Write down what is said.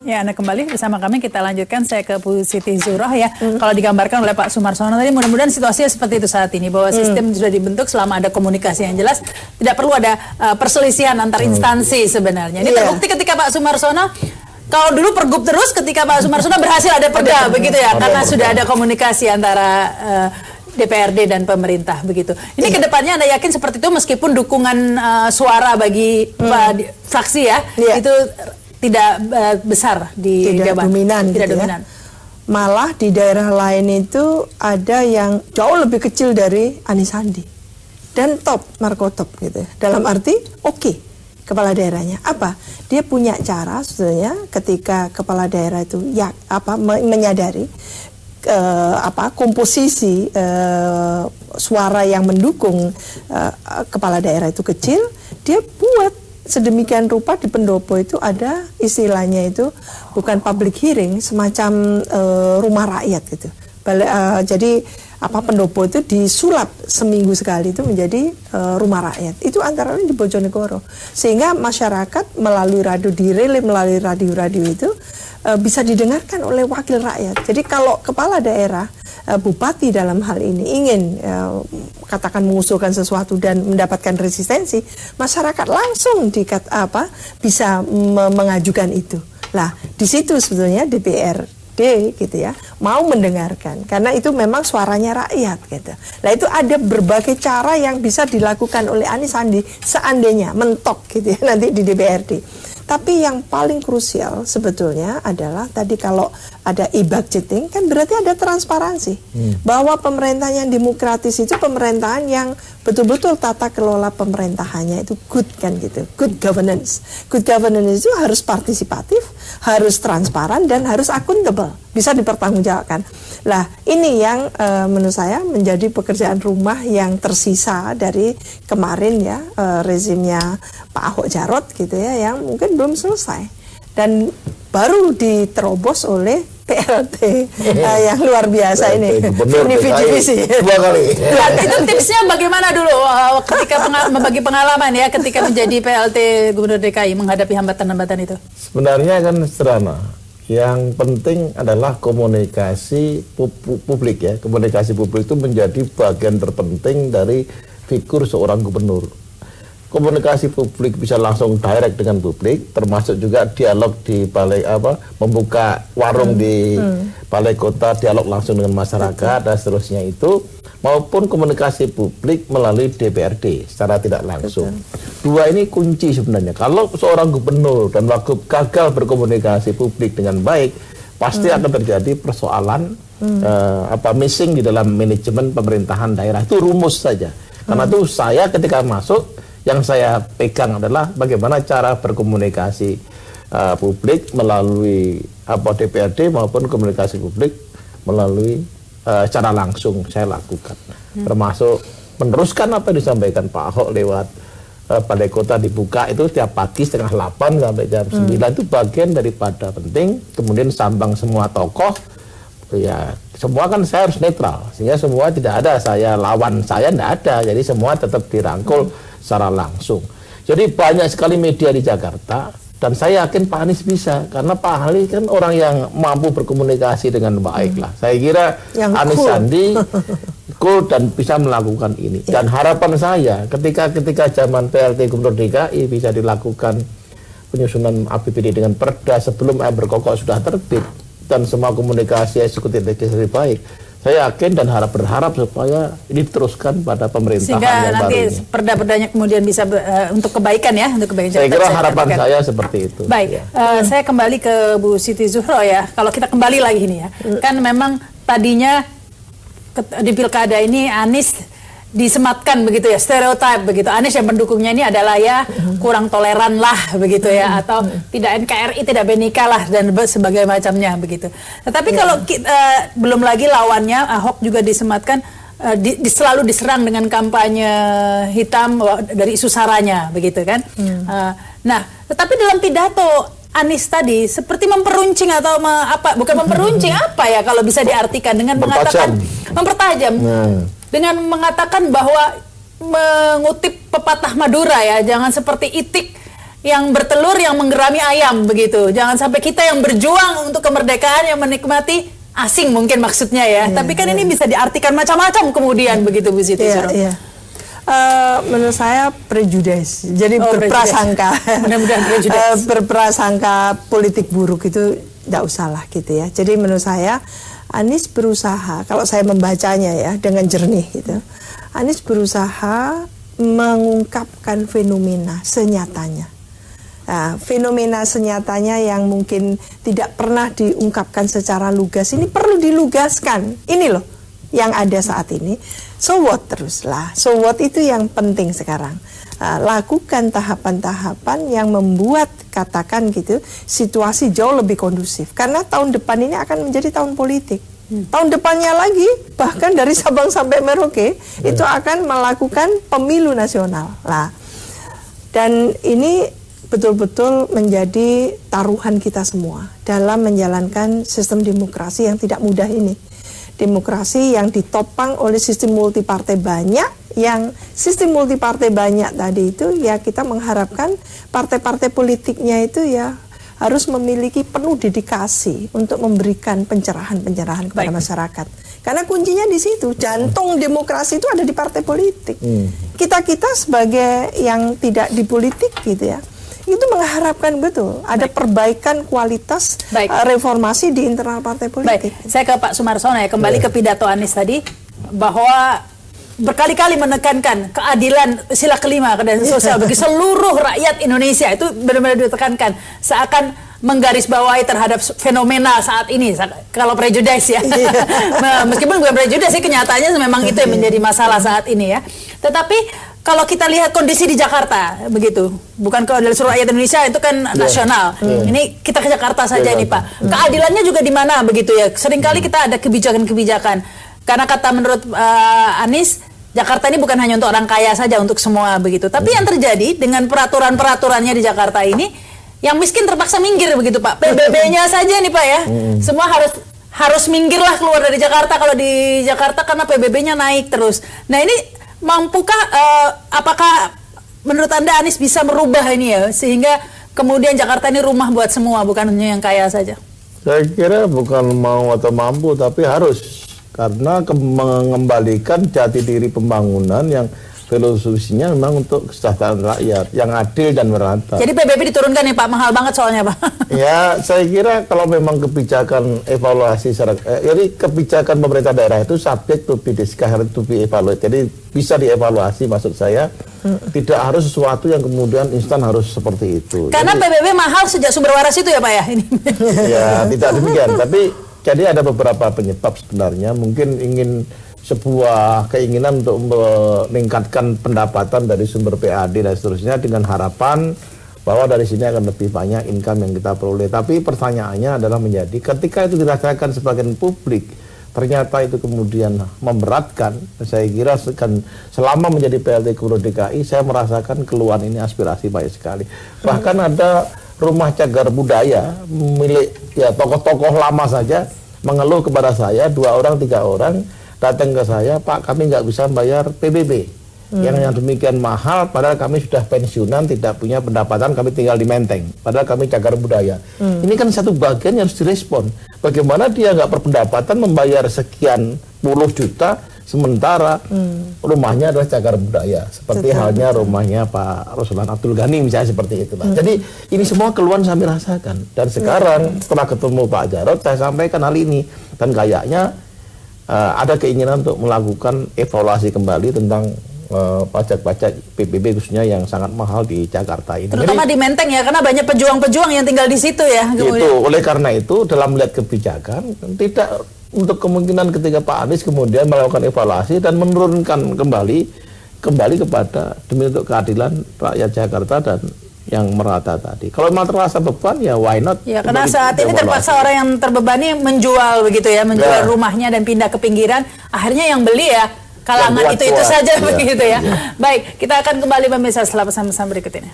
Ya, Anda kembali bersama kami, kita lanjutkan. Saya ke Bu Siti Zuhroh ya. Kalau digambarkan oleh Pak Sumarsono tadi, mudah-mudahan situasinya seperti itu saat ini, bahwa sistem sudah dibentuk selama ada komunikasi yang jelas, tidak perlu ada perselisihan antar instansi sebenarnya. Ini terbukti ketika Pak Sumarsono, kalau dulu pergub terus, ketika Pak Sumarsono berhasil ada perda, begitu ya, karena sudah ada komunikasi antara DPRD dan pemerintah, begitu. Ini kedepannya Anda yakin seperti itu, meskipun dukungan suara bagi fraksi ya, itu tidak besar di Jawa, dominan, tidak gitu dominan. Ya. Malah di daerah lain itu ada yang jauh lebih kecil dari Anies Sandi dan top markotop gitu ya. Dalam arti kepala daerahnya apa? Dia punya cara sebetulnya ketika kepala daerah itu menyadari komposisi suara yang mendukung kepala daerah itu kecil, dia buat sedemikian rupa di pendopo itu ada istilahnya itu bukan public hearing, semacam rumah rakyat gitu. Jadi pendopo itu disulap seminggu sekali itu menjadi rumah rakyat. Itu antara lain di Bojonegoro. Sehingga masyarakat melalui radio, direlay melalui radio-radio itu bisa didengarkan oleh wakil rakyat. Jadi kalau kepala daerah, bupati dalam hal ini ingin katakan mengusulkan sesuatu dan mendapatkan resistensi, masyarakat langsung bisa mengajukan itu. Lah, di situ sebetulnya DPRD gitu ya mau mendengarkan, karena itu memang suaranya rakyat gitu. Nah, itu ada berbagai cara yang bisa dilakukan oleh Anies Sandi seandainya mentok gitu ya nanti di DPRD. Tapi yang paling krusial sebetulnya adalah tadi kalau ada e-budgeting kan berarti ada transparansi. Bahwa pemerintahan yang demokratis itu pemerintahan yang betul-betul tata kelola pemerintahannya itu good kan gitu. Good governance. Good governance itu harus partisipatif, harus transparan dan harus akuntabel. Bisa dipertanggungjawabkan. Lah ini yang menurut saya menjadi pekerjaan rumah yang tersisa dari kemarin ya rezimnya Pak Ahok Jarot gitu ya, yang mungkin belum selesai dan baru diterobos oleh PLT yang luar biasa ini. Divisi. 2 kali. Nah, itu tipsnya bagaimana dulu ketika membagi pengalaman ya ketika menjadi PLT Gubernur DKI menghadapi hambatan-hambatan itu? Sebenarnya kan sederhana. Yang penting adalah komunikasi publik ya. Komunikasi publik itu menjadi bagian terpenting dari figur seorang gubernur. Komunikasi publik bisa langsung direct dengan publik, termasuk juga dialog di balai membuka warung di balai kota, dialog langsung dengan masyarakat dan seterusnya itu, maupun komunikasi publik melalui DPRD secara tidak langsung. Dua ini kunci sebenarnya. Kalau seorang gubernur dan wagub gagal berkomunikasi publik dengan baik, pasti akan terjadi persoalan missing di dalam manajemen pemerintahan daerah. Itu rumus saja. Karena itu saya ketika masuk, yang saya pegang adalah bagaimana cara berkomunikasi publik melalui DPRD maupun komunikasi publik melalui secara langsung saya lakukan. Termasuk meneruskan apa yang disampaikan Pak Ahok lewat balai kota dibuka itu setiap pagi setengah 8 sampai jam 9 itu bagian daripada penting. Kemudian sambang semua tokoh, ya semua kan saya harus netral sehingga semua tidak ada saya lawan saya, tidak ada, jadi semua tetap dirangkul secara langsung. Jadi banyak sekali media di Jakarta dan saya yakin Pak Anies bisa karena Pak Anies kan orang yang mampu berkomunikasi dengan baik lah. Saya kira Anies Sandi cool dan bisa melakukan ini. Dan harapan saya ketika zaman PLT Gubernur DKI bisa dilakukan penyusunan APBD dengan perda sebelum berkokok sudah terbit dan semua komunikasi eksekutif legislatif baik. Saya yakin dan berharap supaya ini diteruskan pada pemerintahan sehingga yang nanti baru ini. perda-perdanya kemudian bisa untuk kebaikan ya, untuk kebaikan. Saya kira harapan saya seperti itu. Baik, saya kembali ke Bu Siti Zuhroh ya. Kalau kita kembali lagi nih ya, kan memang tadinya di pilkada ini Anies disematkan begitu ya, stereotip begitu. Anies yang pendukungnya ini adalah ya kurang toleran lah begitu ya, atau tidak NKRI, tidak BNIK lah dan sebagai macamnya begitu. Tetapi kalau belum lagi lawannya Ahok juga disematkan selalu diserang dengan kampanye hitam dari isu saranya begitu kan. Nah, tetapi dalam pidato Anies tadi seperti memperuncing atau bukan memperuncing apa ya kalau bisa diartikan dengan mengatakan mempertajam. Dengan mengatakan bahwa mengutip pepatah Madura ya, jangan seperti itik yang bertelur yang menggerami ayam begitu. Jangan sampai kita yang berjuang untuk kemerdekaan yang menikmati asing mungkin maksudnya ya. Tapi kan ini bisa diartikan macam-macam kemudian begitu Bu Siti Zuhro. Menurut saya prejudice, jadi berprasangka. Mudah-mudahan prejudice. Berprasangka politik buruk itu tidak usah lah gitu ya. Jadi menurut saya Anies berusaha, kalau saya membacanya ya dengan jernih gitu, Anies berusaha mengungkapkan fenomena senyatanya. Nah, fenomena senyatanya yang mungkin tidak pernah diungkapkan secara lugas, ini perlu dilugaskan. Ini loh yang ada saat ini. So what teruslah. So what itu yang penting sekarang. Lakukan tahapan-tahapan yang membuat, katakan gitu, situasi jauh lebih kondusif. Karena tahun depan ini akan menjadi tahun politik. Tahun depannya lagi, bahkan dari Sabang sampai Merauke, itu akan melakukan pemilu nasional. Nah, dan ini betul-betul menjadi taruhan kita semua dalam menjalankan sistem demokrasi yang tidak mudah ini. Demokrasi yang ditopang oleh sistem multipartai banyak, yang sistem multipartai banyak tadi itu ya kita mengharapkan partai-partai politiknya itu ya harus memiliki penuh dedikasi untuk memberikan pencerahan-pencerahan kepada masyarakat. Karena kuncinya di situ, jantung demokrasi itu ada di partai politik. Kita-kita sebagai yang tidak di politik gitu ya, itu mengharapkan betul ada perbaikan kualitas reformasi di internal partai politik. Saya ke Pak Sumarsono ya, kembali ke pidato Anies tadi bahwa berkali-kali menekankan keadilan sila kelima dan sosial bagi seluruh rakyat Indonesia, itu benar-benar ditekankan seakan menggarisbawahi terhadap fenomena saat ini. Kalau prejudice ya, meskipun bukan prejudice sih, kenyataannya memang itu yang menjadi masalah saat ini ya. Tetapi kalau kita lihat kondisi di Jakarta begitu, bukan kalau dari seluruh rakyat Indonesia, itu kan nasional. Ini kita ke Jakarta saja nih Pak. Keadilannya juga di mana begitu ya? Seringkali kita ada kebijakan-kebijakan. Karena kata menurut Anies, Jakarta ini bukan hanya untuk orang kaya saja, untuk semua begitu. Tapi yang terjadi dengan peraturan-peraturannya di Jakarta ini, yang miskin terpaksa minggir begitu Pak. PBB-nya saja nih Pak ya, semua harus minggir lah keluar dari Jakarta kalau di Jakarta karena PBB-nya naik terus. Nah ini mampukah, apakah menurut Anda Anies bisa merubah ini ya, sehingga kemudian Jakarta ini rumah buat semua, bukan hanya yang kaya saja? Saya kira bukan mau atau mampu, tapi harus. Karena mengembalikan jati diri pembangunan yang filosofinya memang untuk kesejahteraan rakyat yang adil dan merata. Jadi PBB diturunkan nih Pak, mahal banget soalnya Pak. Ya, saya kira kalau memang kebijakan evaluasi, jadi kebijakan pemerintah daerah itu subject to be discussed, to be evaluated. Jadi bisa dievaluasi, maksud saya. Tidak harus sesuatu yang kemudian instan harus seperti itu. Karena jadi, PBB mahal sejak sumber waras itu ya Pak ya? Ya, tidak demikian. Tapi jadi ada beberapa penyebab sebenarnya. Mungkin ingin sebuah keinginan untuk meningkatkan pendapatan dari sumber PAD dan seterusnya dengan harapan bahwa dari sini akan lebih banyak income yang kita peroleh. Tapi pertanyaannya adalah menjadi ketika itu dirasakan sebagian publik, ternyata itu kemudian memberatkan. Saya kira selama menjadi PLT Gubernur DKI, saya merasakan keluhan ini aspirasi banyak sekali. Bahkan ada rumah cagar budaya milik ya tokoh-tokoh lama saja mengeluh kepada saya, 2 orang 3 orang datang ke saya, Pak, kami nggak bisa bayar PBB yang demikian mahal, padahal kami sudah pensiunan, tidak punya pendapatan, kami tinggal di Menteng, padahal kami cagar budaya. Ini kan satu bagian yang harus direspon. Bagaimana dia nggak berpendapatan membayar sekian puluh juta, sementara rumahnya adalah cagar budaya, seperti halnya rumahnya Pak Ruslan Abdul Ghani misalnya, seperti itu. Jadi ini semua keluhan kami rasakan, dan sekarang setelah ketemu Pak Jarod, saya sampaikan hal ini, dan kayaknya ada keinginan untuk melakukan evaluasi kembali tentang pajak-pajak PBB khususnya yang sangat mahal di Jakarta ini. Terutama di Menteng ya, karena banyak pejuang-pejuang yang tinggal di situ ya. Itu, oleh karena itu dalam melihat kebijakan, tidak untuk kemungkinan ketika Pak Anies kemudian melakukan evaluasi dan menurunkan kembali kepada demi untuk keadilan rakyat Jakarta dan yang merata tadi. Kalau memang terasa beban ya why not? Ya karena saat ini terpaksa orang yang terbebani menjual begitu ya, menjual rumahnya dan pindah ke pinggiran. Akhirnya yang beli ya kalangan itu saja begitu ya. Baik, kita akan kembali pemirsa setelah pesan-pesan berikut ini.